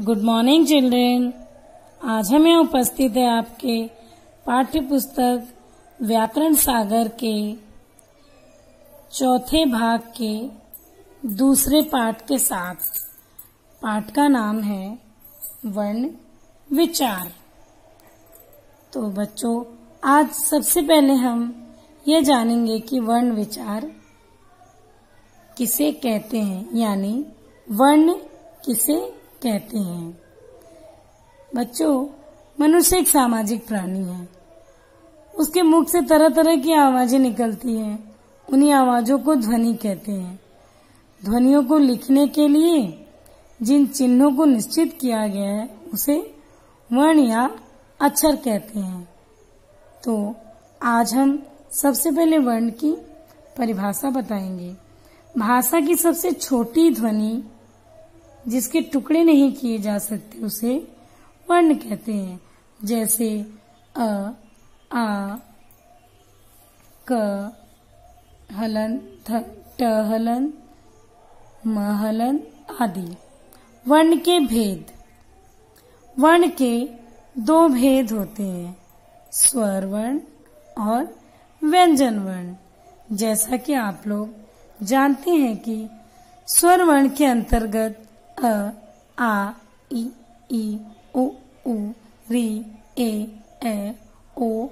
Good morning children. आज हमें उपस्थित है आपके पाठ्य पुस्तक व्याकरण सागर के चौथे भाग के दूसरे पाठ के साथ। पाठ का नाम है वर्ण विचार। तो बच्चों, आज सबसे पहले हम ये जानेंगे कि वर्ण विचार किसे कहते हैं, यानी वर्ण किसे कहते हैं। बच्चों, मनुष्य एक सामाजिक प्राणी है। उसके मुख से तरह तरह की आवाजें निकलती हैं। उन्हीं आवाजों को ध्वनि कहते हैं। ध्वनियों को लिखने के लिए जिन चिन्हों को निश्चित किया गया है उसे वर्ण या अक्षर कहते हैं। तो आज हम सबसे पहले वर्ण की परिभाषा बताएंगे। भाषा की सबसे छोटी ध्वनि जिसके टुकड़े नहीं किए जा सकते उसे वर्ण कहते हैं। जैसे अ, आ, क, हलन, ट हलन, म हलन आदि। वर्ण के भेद। वर्ण के दो भेद होते हैं, स्वर वर्ण और व्यंजन वर्ण। जैसा कि आप लोग जानते हैं कि स्वर वर्ण के अंतर्गत अ, आ, ई, उ, री, ए, ओ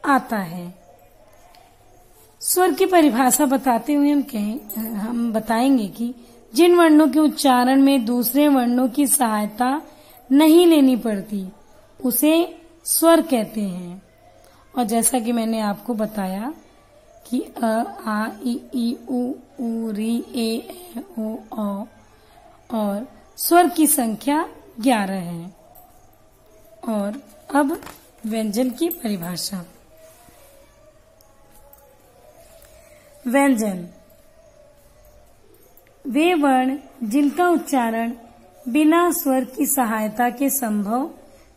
आता है। स्वर की परिभाषा बताते हुए हम बताएंगे कि जिन वर्णों के उच्चारण में दूसरे वर्णों की सहायता नहीं लेनी पड़ती उसे स्वर कहते हैं। और जैसा कि मैंने आपको बताया कि अ, आ, ई, उ, री, ए, ओ और स्वर की संख्या 11 है। और अब व्यंजन की परिभाषा। व्यंजन वे वर्ण जिनका उच्चारण बिना स्वर की सहायता के संभव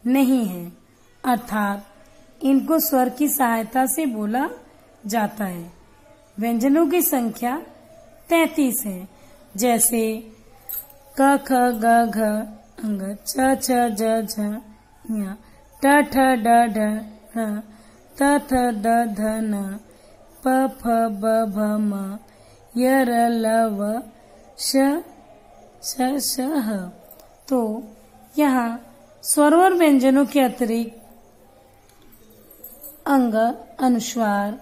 नहीं है, अर्थात इनको स्वर की सहायता से बोला जाता है। व्यंजनों की संख्या 33 है। जैसे क, ख, ग, घ, अंग, च, छ, ज, झ, ञ, ट, ठ, ड, ढ, ढ़, त, थ, द, ध, न, प, फ, ब, भ, म, य, र, ल, व, श, श, ह। तो यहाँ स्वर और व्यंजनों के अतिरिक्त अंग, अनुस्वार,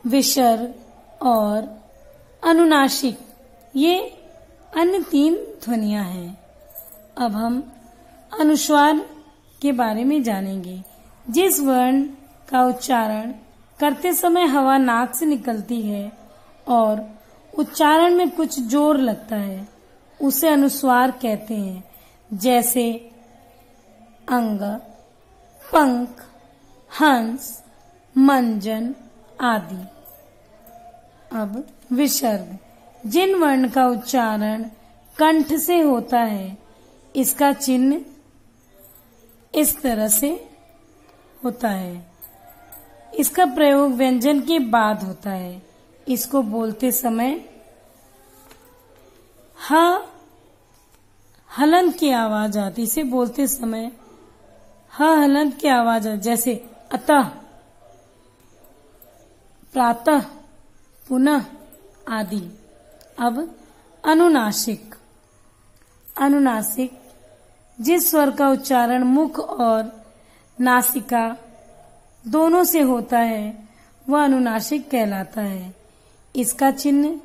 विसर्ग और अनुनासिक ये अन्य 3 ध्वनियां हैं। अब हम अनुस्वार के बारे में जानेंगे। जिस वर्ण का उच्चारण करते समय हवा नाक से निकलती है और उच्चारण में कुछ जोर लगता है उसे अनुस्वार कहते हैं। जैसे अंग, पंख, हंस, मंजन आदि। अब विसर्ग जिन वर्ण का उच्चारण कंठ से होता है इसका चिन्ह इस तरह से होता है। इसका प्रयोग व्यंजन के बाद होता है। इसको बोलते समय ह हलंत की आवाज आती। इसे बोलते समय ह हलंत की आवाज आती। जैसे अतः, प्रातः, पुनः आदि। अब अनुनासिक। अनुनासिक जिस स्वर का उच्चारण मुख और नासिका दोनों से होता है वह अनुनासिक कहलाता है। इसका चिन्ह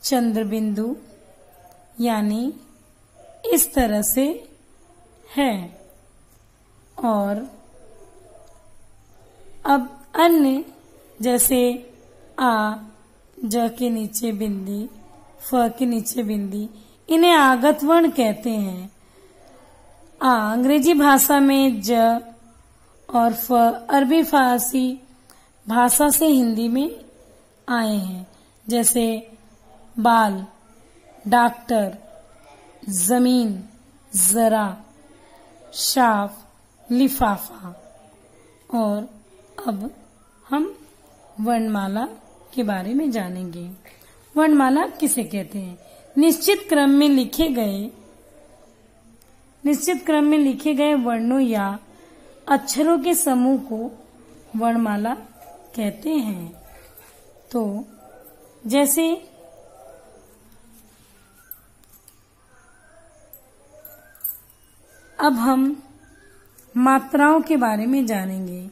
चंद्र बिंदु यानी इस तरह से है। और अब अन्य जैसे आ, ज के नीचे बिंदी, फ के नीचे बिंदी, इन्हें आगत वर्ण कहते हैं। अंग्रेजी भाषा में ज और फ अरबी फारसी भाषा से हिंदी में आए हैं। जैसे बाल, डॉक्टर, जमीन, जरा, शाफ, लिफाफा। और अब हम वर्णमाला के बारे में जानेंगे। वर्णमाला किसे कहते हैं? निश्चित क्रम में लिखे गए वर्णों या अक्षरों के समूह को वर्णमाला कहते हैं। तो जैसे अब हम मात्राओं के बारे में जानेंगे।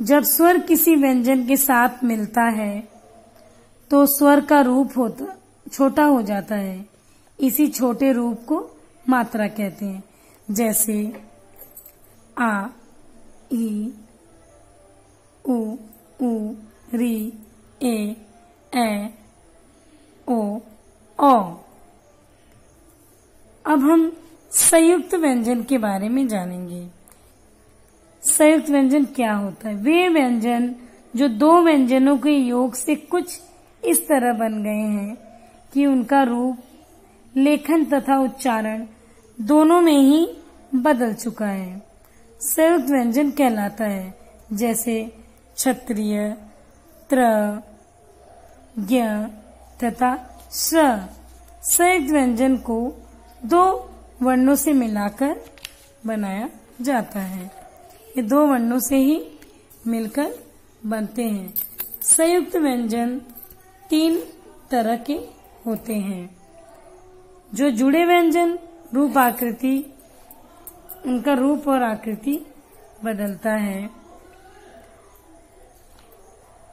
जब स्वर किसी व्यंजन के साथ मिलता है तो स्वर का रूप छोटा हो जाता है। इसी छोटे रूप को मात्रा कहते हैं। जैसे आ, ई, उ, री, ए, ओ, औ। अब हम संयुक्त व्यंजन के बारे में जानेंगे। संयुक्त व्यंजन क्या होता है? वे व्यंजन जो दो व्यंजनों के योग से कुछ इस तरह बन गए हैं कि उनका रूप, लेखन तथा उच्चारण दोनों में ही बदल चुका है, संयुक्त व्यंजन कहलाता है। जैसे क्षत्रिय, त्र, ज्ञ तथा श्र। संयुक्त व्यंजन को दो वर्णों से मिलाकर बनाया जाता है। ये दो वर्णों से ही मिलकर बनते हैं। संयुक्त व्यंजन तीन तरह के होते हैं। जो जुड़े व्यंजन, रूप आकृति, उनका रूप और आकृति बदलता है।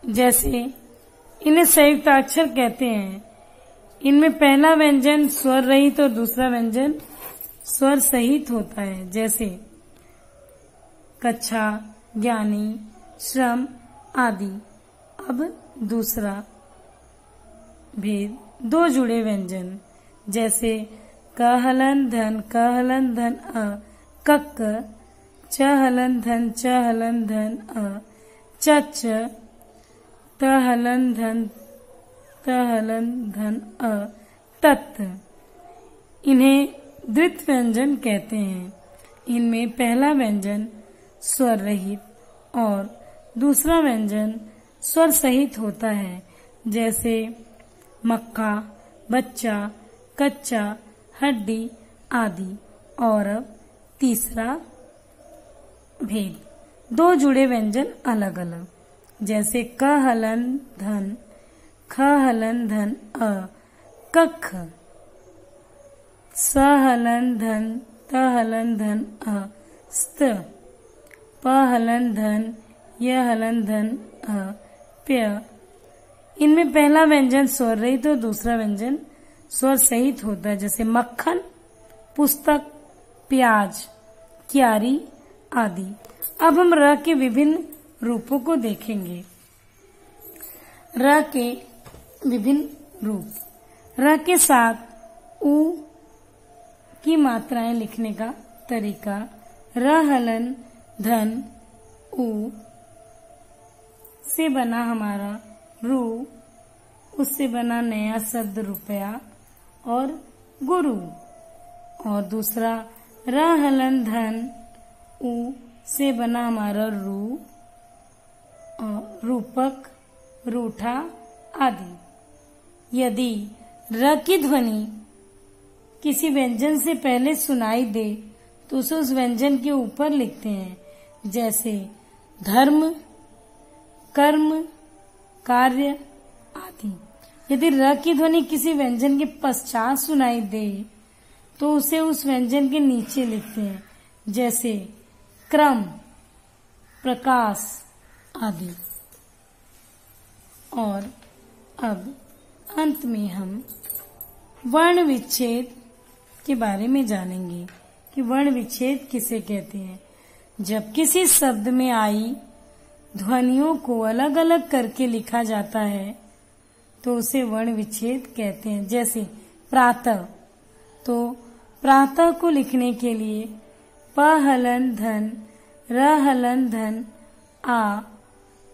जैसे इन्हें संयुक्ताक्षर कहते हैं। इनमें पहला व्यंजन स्वर रहित और दूसरा व्यंजन स्वर सहित होता है। जैसे कच्छा, ज्ञानी, श्रम आदि। अब दूसरा भेद, दो जुड़े व्यंजन। जैसे कहलन धन अ, कक्क, चहलन धन अ, चच, तहलन धन अ, तत्। इन्हें द्वित व्यंजन कहते हैं। इनमें पहला व्यंजन स्वर रहित और दूसरा व्यंजन स्वर सहित होता है। जैसे मक्का, बच्चा, कच्चा, हड्डी आदि। और अब तीसरा भेद, दो जुड़े व्यंजन अलग अलग। जैसे कहलन धन, खहलन धन अ, कख, सहलन धन, तहलन धन अ, स्त, पहलन धन, यहलन धन अ, प्य। इनमें पहला व्यंजन स्वर रहित और दूसरा व्यंजन स्वर सहित होता है। जैसे मक्खन, पुस्तक, प्याज, क्यारी आदि। अब हम र के विभिन्न रूपों को देखेंगे। र के विभिन्न रूप। र के साथ उ की मात्राएं लिखने का तरीका। रहलन धन उ से बना हमारा रू, उससे बना नया शब्द रुपया और गुरु। और दूसरा रहलन धन उ से बना हमारा रू, रूपक, रूठा आदि। यदि र की ध्वनि किसी व्यंजन से पहले सुनाई दे तो उसे उस व्यंजन के ऊपर लिखते हैं। जैसे धर्म, कर्म, कार्य आदि। यदि र की ध्वनि किसी व्यंजन के पश्चात सुनाई दे तो उसे उस व्यंजन के नीचे लिखते हैं। जैसे क्रम, प्रकाश आदि। और अब अंत में हम वर्ण विच्छेद के बारे में जानेंगे कि वर्ण विच्छेद किसे कहते हैं। जब किसी शब्द में आई ध्वनियों को अलग अलग करके लिखा जाता है तो उसे वर्ण विच्छेद कहते हैं। जैसे प्रातः, तो प्रातः को लिखने के लिए प हलन धन, र हलन धन, आ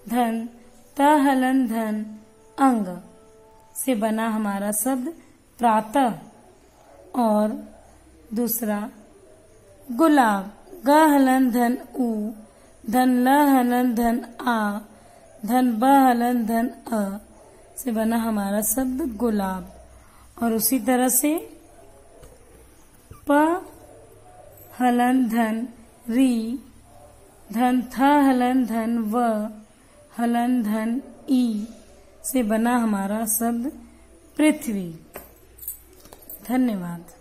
धन, त हलन धन, अंग से बना हमारा शब्द प्रातः। और दूसरा गुलाब, ग हलन धन उ, धन ल हलन धन आ, धन ब हलन धन अ से बना हमारा शब्द गुलाब। और उसी तरह से प हलन धन री, धन थ हलन धन व, हलन धन ई से बना हमारा शब्द पृथ्वी। धन्यवाद।